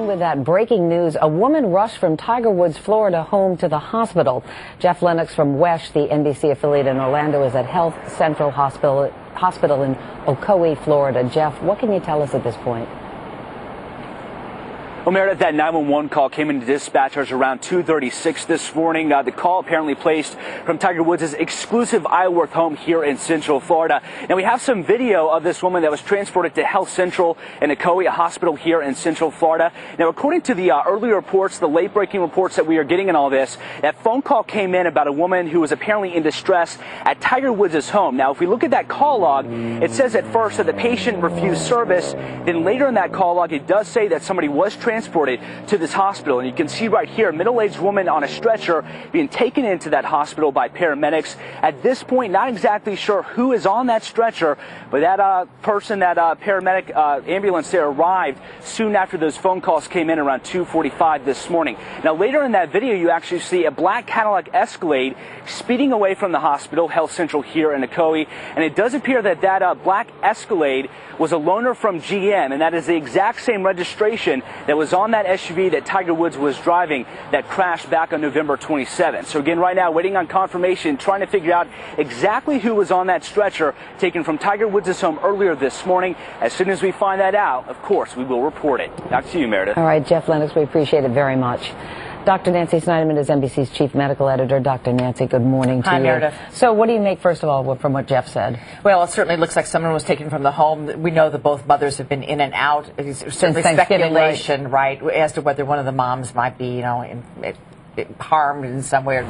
on with that breaking news. A woman rushed from Tiger Woods, Florida home to the hospital. Jeff Lennox from WESH, the NBC affiliate in Orlando, is at Health Central Hospital in Ocoee, Florida. Jeff, what can you tell us at this point? Well, Meredith, that 911 call came into dispatchers around 2:36 this morning. The call apparently placed from Tiger Woods' exclusive Isleworth home here in Central Florida. Now, we have some video of this woman that was transported to Health Central in Ocoee, a hospital here in Central Florida. Now, according to the early reports, the late-breaking reports that we are getting in all this, that phone call came in about a woman who was apparently in distress at Tiger Woods' home. Now, if we look at that call log, it says at first that the patient refused service. Then later in that call log, it does say that somebody was transported to this hospital. And you can see right here, a middle-aged woman on a stretcher being taken into that hospital by paramedics. At this point, not exactly sure who is on that stretcher, but that paramedic ambulance there arrived soon after those phone calls came in around 2:45 this morning. Now, later in that video, you actually see a black Cadillac Escalade speeding away from the hospital, Health Central here in Ocoee. And it does appear that that black Escalade was a loaner from GM, and that is the exact same registration that was on that SUV that Tiger Woods was driving that crashed back on November 27th. So again, right now, waiting on confirmation, trying to figure out exactly who was on that stretcher taken from Tiger Woods' home earlier this morning. As soon as we find that out, of course, we will report it. Back to you, Meredith. All right, Jeff Lennox, we appreciate it very much. Dr. Nancy Snyderman is NBC's chief medical editor. Dr. Nancy, good morning to you. Hi, Meredith. So what do you make, first of all, from what Jeff said? Well, it certainly looks like someone was taken from the home. We know that both mothers have been in and out. It's certainly speculation, right, as to whether one of the moms might be, harmed in some way.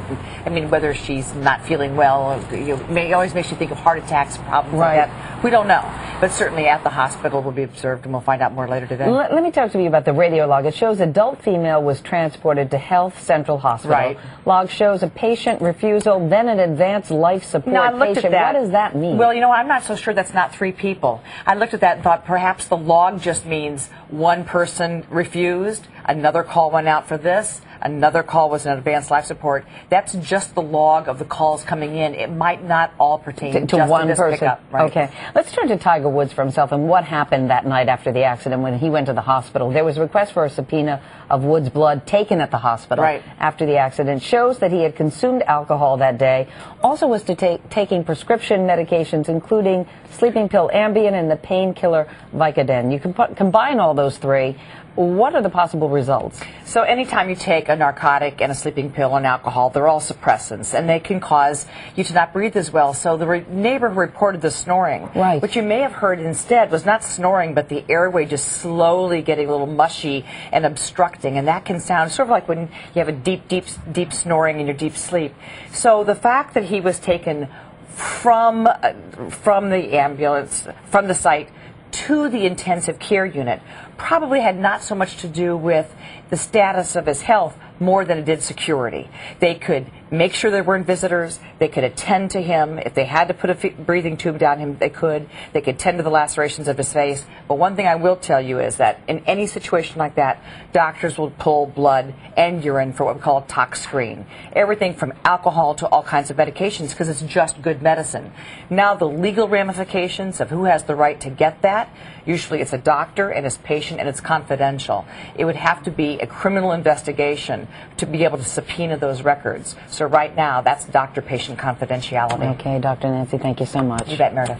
I mean, whether she's not feeling well, it always makes you think of heart attacks, problems like that. We don't know. But certainly at the hospital will be observed, and we'll find out more later today. Let me talk to you about the radio log. It shows adult female was transported to Health Central Hospital. Right. Log shows a patient refusal, then an advanced life support now, I looked patient. at that. What does that mean? Well, I'm not so sure that's not three people. I looked at that and thought perhaps the log just means one person refused, another call went out for this, another call was an advanced life support. That's just the log of the calls coming in. It might not all pertain to just one to this person. Pickup, right? Okay. Let's turn to Tiger Woods for himself and what happened that night after the accident when he went to the hospital. There was a request for a subpoena of Woods' blood taken at the hospital after the accident. Shows that he had consumed alcohol that day. Also was taking prescription medications, including sleeping pill Ambien and the painkiller Vicodin. You can combine all those three. What are the possible results? So anytime you take a narcotic and a sleeping pill and alcohol, they're all suppressants, and they can cause you to not breathe as well. So the neighbor who reported the snoring, what you may have heard instead was not snoring, but the airway just slowly getting a little mushy and obstructing, and that can sound sort of like when you have a deep snoring in your deep sleep. So the fact that he was taken from the ambulance, from the site, to the intensive care unit probably had not so much to do with the status of his health more than it did security. They could make sure there weren't visitors. They could attend to him. If they had to put a breathing tube down him, they could. They could tend to the lacerations of his face. But one thing I will tell you is that in any situation like that, doctors will pull blood and urine for what we call a tox screen. Everything from alcohol to all kinds of medications, because it's just good medicine. Now, the legal ramifications of who has the right to get that, usually it's a doctor and his patient, and it's confidential. It would have to be a criminal investigation to be able to subpoena those records. So right now, that's doctor-patient confidentiality. Okay, Dr. Nancy, thank you so much. You bet, Meredith.